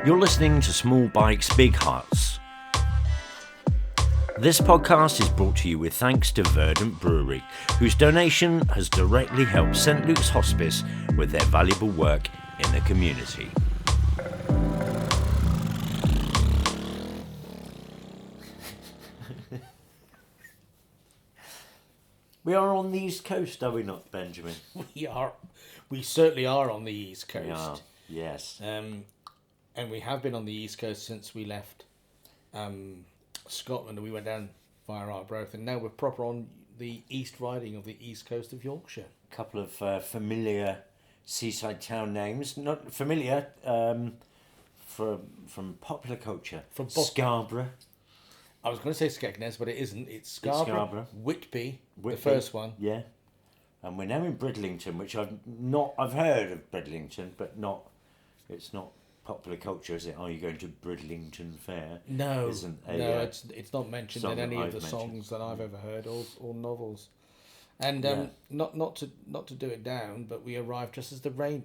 You're listening to Small Bikes, Big Hearts. This podcast is brought to you with thanks to Verdant Brewery, whose donation has directly helped St Luke's Hospice with their valuable work in the community. We are on the East Coast, are we not, Benjamin? We are. We certainly are on the East Coast. We are, yes. And we have been on the East Coast since we left Scotland and we went down via Arbroath, and now we're proper on the East Riding of the East Coast of Yorkshire. A couple of familiar seaside town names, not familiar from popular culture. From Scarborough. I was going to say Skegness, but it isn't. It's Scarborough. Whitby, the first one. Yeah. And we're now in Bridlington, which I've heard of Bridlington, but it's not popular culture, is it? Are you going to Bridlington Fair? No, it's not mentioned in any of the songs that I've ever heard or novels. And not to do it down, but we arrived just as the rain.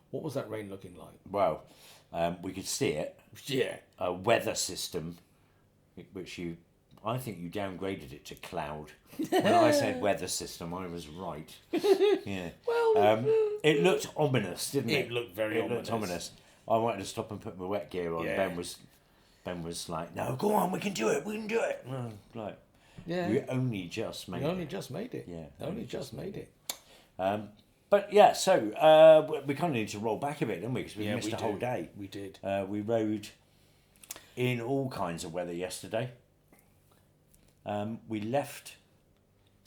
What was that rain looking like? Well, we could see it. Yeah. A weather system, which I think you downgraded it to cloud. When I said weather system, I was right. Yeah. Well, it looked ominous, didn't it? It looked very ominous. I wanted to stop and put my wet gear on. Yeah. Ben was like, "No, go on, we can do it. Like, yeah. We only just made it. Only just made it. Yeah. Only just made it. But yeah, so we kind of need to roll back a bit, don't we? Because we missed a whole day. We did. We rode in all kinds of weather yesterday. We left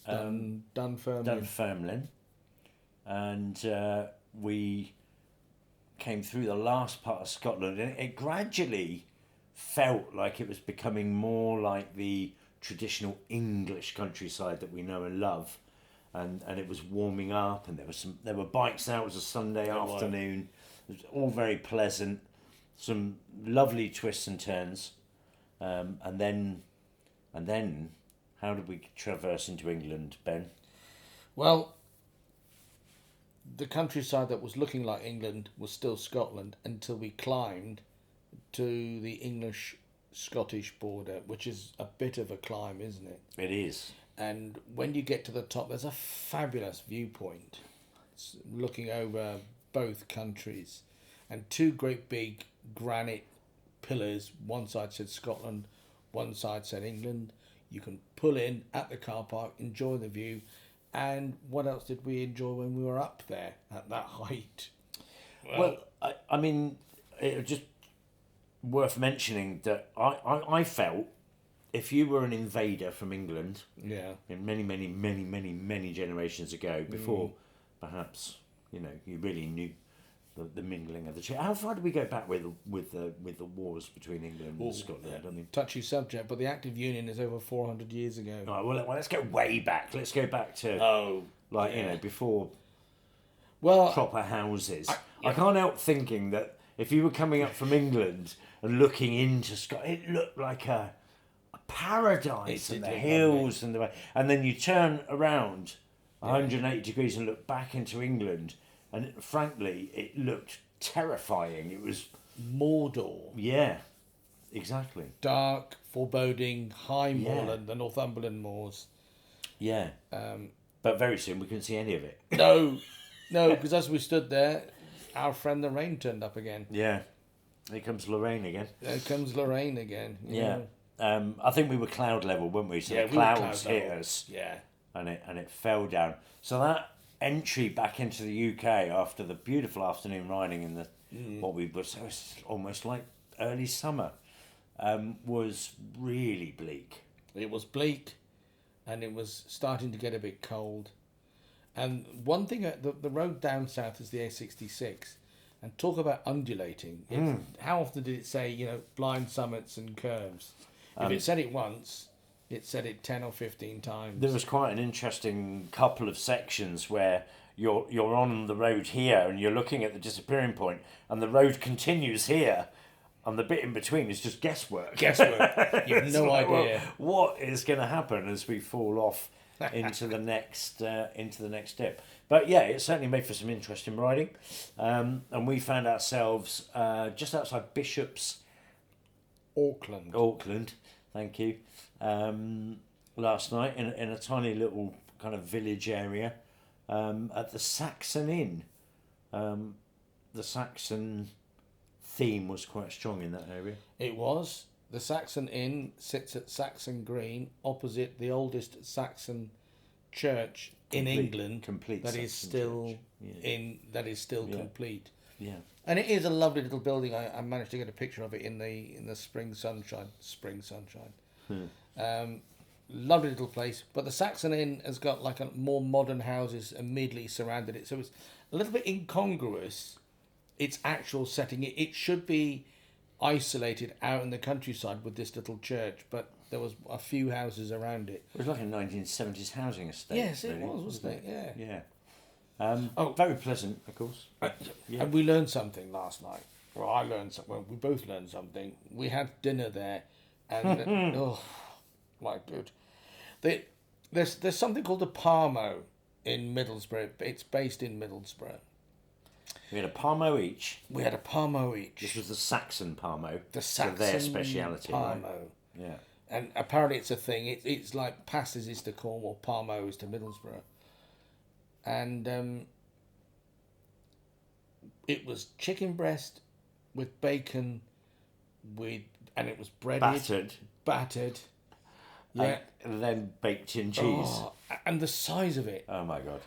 Dunfermline, and we came through the last part of Scotland, and it gradually felt like it was becoming more like the traditional English countryside that we know and love, and it was warming up, and there were bikes out. It was a Sunday afternoon. It was all very pleasant, some lovely twists and turns, and then how did we traverse into England, Ben? Well, the countryside that was looking like England was still Scotland until we climbed to the English-Scottish border, which is a bit of a climb, isn't it? It is. And when you get to the top, there's a fabulous viewpoint. It's looking over both countries. And two great big granite pillars. One side said Scotland, one side said England. You can pull in at the car park, enjoy the view. And what else did we enjoy when we were up there at that height? Well, I mean, it was just worth mentioning that I felt if you were an invader from England, in many generations ago, before perhaps you really knew the mingling of the two. How far do we go back with the wars between England and Scotland? I mean, touchy subject, but the Active Union is over 400 years ago. All right, well, let's go way back. Let's go back to before proper houses. I can't help thinking that if you were coming up from England and looking into Scotland, it looked like a paradise, and the hills and then you turn around 180 degrees and look back into England. And frankly, it looked terrifying. It was Mordor. Yeah, exactly. Dark, foreboding, high Moorland, the Northumberland moors. Yeah. But very soon we couldn't see any of it. No, because as we stood there, our friend the rain turned up again. Yeah. Here comes Lorraine again. There comes Lorraine again. Yeah. I think we were cloud level, weren't we? So the clouds hit us. Yeah. And it fell down. So that entry back into the UK after the beautiful afternoon riding in the what we was almost like early summer was really bleak. It was bleak, and it was starting to get a bit cold. And one thing, the road down south is the A66, and talk about undulating. How often did it say blind summits and curves? If it said it once, it said it 10 or 15 times. There was quite an interesting couple of sections where you're on the road here and you're looking at the disappearing point, and the road continues here, and the bit in between is just guesswork. You have no idea what is going to happen as we fall off into the next dip. But yeah, it certainly made for some interesting riding. And we found ourselves just outside Bishop's Auckland. Thank you. Last night in a tiny little kind of village area at the Saxon Inn. The Saxon theme was quite strong in that area. It was. The Saxon Inn sits at Saxon Green, opposite the oldest Saxon church in England. Complete. That is Saxon still church. Yeah. That is still complete. Yeah. And it is a lovely little building. I managed to get a picture of it in the spring sunshine. Lovely little place. But the Saxon Inn has got like a more modern houses immediately surrounded it, so it's a little bit incongruous. Its actual setting. It should be isolated out in the countryside with this little church, but there was a few houses around it. It was like a 1970s housing estate. Yes, it really, wasn't it? Yeah. Yeah. Very pleasant, of course. Yeah. And we learned something last night. Well, I learned something. Well, we both learned something. We had dinner there, and oh, my good. There's something called a Parmo in Middlesbrough. It's based in Middlesbrough. We had a Parmo each. This was the Saxon Parmo. The Saxon their speciality. Parmo. Right? Yeah. And apparently it's a thing. It's like passes is to Cornwall, Parmo is to Middlesbrough. And it was chicken breast with bacon, and it was breaded. Battered. Yeah. And then baked in cheese. Oh, and the size of it. Oh my God.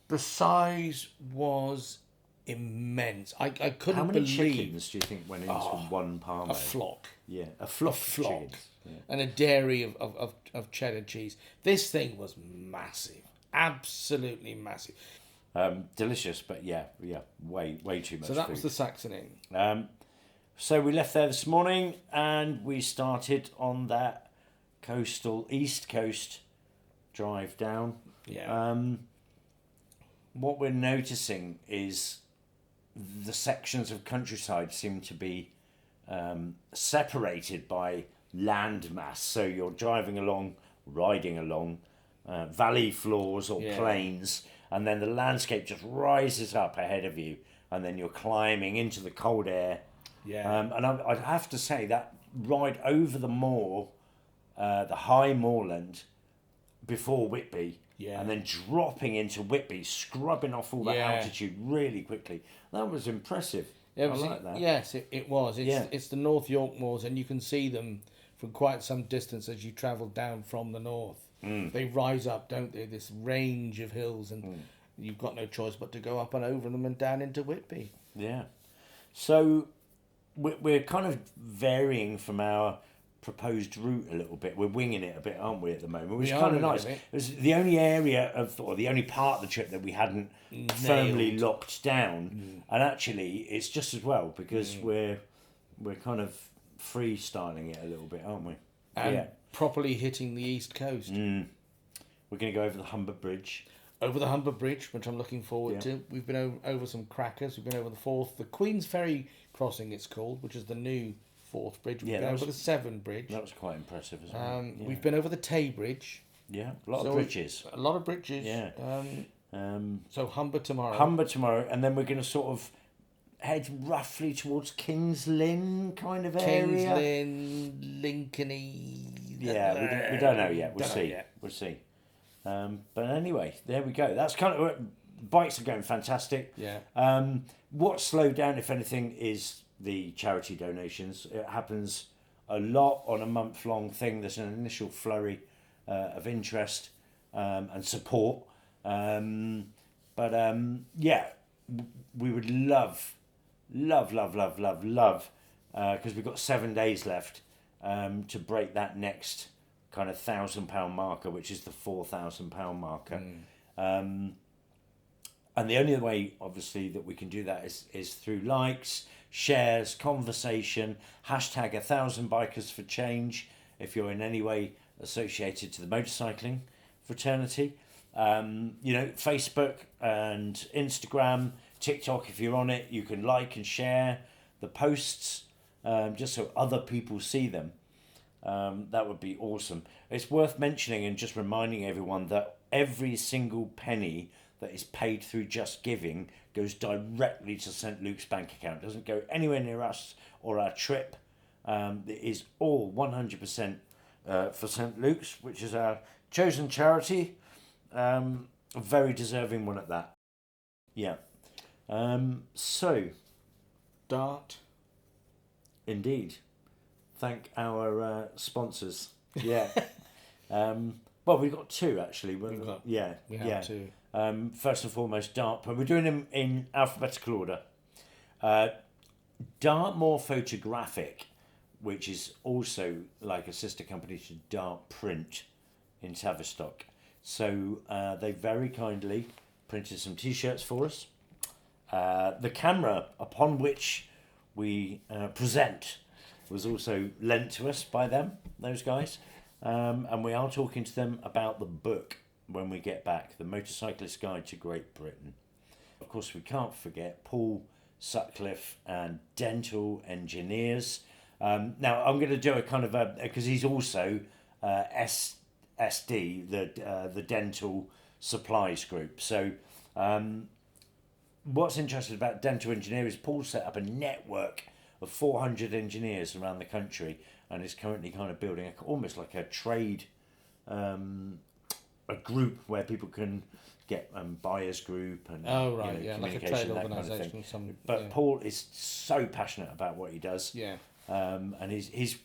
The size was immense. I couldn't How many believe chickens do you think went into one Parmo? a flock. Yeah, a flock. Of chickens. Yeah. And a dairy of cheddar cheese. This thing was massive. Absolutely massive. Delicious, but yeah, way too much. So that food. was the Saxon Inn. So we left there this morning and we started on that east coast drive down. Yeah. What we're noticing is the sections of countryside seem to be separated by landmass. So you're riding along valley floors or plains, and then the landscape just rises up ahead of you, and then you're climbing into the cold air. Yeah. And I'd have to say that ride over the moor, the high moorland, before Whitby, and then dropping into Whitby, scrubbing off all that altitude really quickly. That was impressive. I like that. Yes, it was. It's the North York Moors, and you can see them from quite some distance as you travel down from the north. They rise up, don't they? This range of hills, and you've got no choice but to go up and over them and down into Whitby. Yeah. So we're kind of varying from our proposed route a little bit. We're winging it a bit, aren't we, at the moment? Which is kind of nice. It was the only the only part of the trip that we hadn't firmly locked down, and actually it's just as well because we're kind of freestyling it a little bit, aren't we? And properly hitting the east coast. We're going to go over the Humber Bridge. Over the Humber Bridge, which I'm looking forward to. We've been over some crackers. We've been over the Forth, the Queen's Ferry crossing, it's called, which is the new Forth Bridge. We've been over the Severn Bridge. That was quite impressive as well. We've been over the Tay Bridge. Yeah, a lot of bridges. A lot of bridges. Yeah. So Humber tomorrow. And then we're going to sort of head roughly towards Kings Lynn kind of area. Kings Lynn, Lincolny. Yeah, we don't know yet. We'll see. But anyway, there we go. That's kind of bikes are going fantastic. Yeah. What slowed down, if anything, is the charity donations. It happens a lot on a month-long thing. There's an initial flurry of interest and support. We would love, because we've got 7 days left to break that next kind of £1,000 marker, which is the £4,000 marker. And the only way, obviously, that we can do that is through likes, shares, conversation, hashtag 1,000 Bikers for Change if you're in any way associated to the motorcycling fraternity. Facebook and Instagram, TikTok, if you're on it, you can like and share the posts just so other people see them. That would be awesome. It's worth mentioning and just reminding everyone that every single penny that is paid through Just Giving goes directly to St Luke's bank account. It doesn't go anywhere near us or our trip. It is all 100% for St Luke's, which is our chosen charity. A very deserving one at that. Yeah. So, Dart. indeed. Thank our sponsors. Yeah. Well, we've got two actually. We yeah. have two. First and foremost, Dart, but we're doing them in alphabetical order. Dartmoor Photographic, which is also like a sister company to Dart Print in Tavistock. So they very kindly printed some T-shirts for us. The camera upon which we present was also lent to us by them, those guys. And we are talking to them about the book when we get back, The Motorcyclist's Guide to Great Britain. Of course, we can't forget Paul Sutcliffe and Dental Engineers. Now, I'm going to do a kind of a, because he's also SD, the Dental Supplies Group. So what's interesting about Dental Engineer is Paul set up a network of 400 engineers around the country and is currently kind of building almost like a trade, a group where people can get buyers group and like a trade organisation. But Paul is so passionate about what he does. Yeah. And he's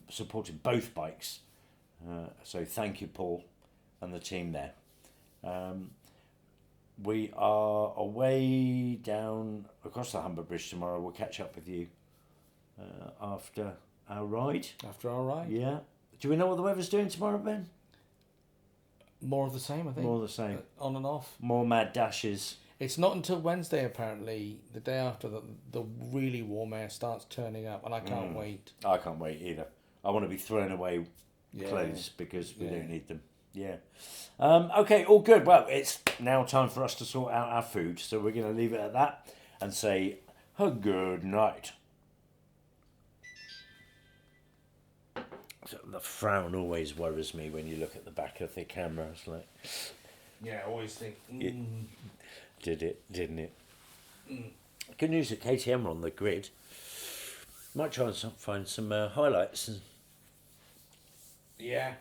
supported both bikes. So thank you, Paul, and the team there. We are away down across the Humber Bridge tomorrow. We'll catch up with you after our ride. After our ride? Yeah. Do we know what the weather's doing tomorrow, Ben? More of the same, I think. More of the same. On and off. More mad dashes. It's not until Wednesday, apparently, the day after, that the really warm air starts turning up, and I can't wait. I can't wait either. I want to be throwing away clothes because we don't need them. Yeah. Okay, all good. Well, it's now time for us to sort out our food, so we're going to leave it at that and say a good night. So the frown always worries me when you look at the back of the camera. It's like... Yeah, I always think... Didn't it? Good news that KTM are on the grid. Might try and find some highlights. Yeah.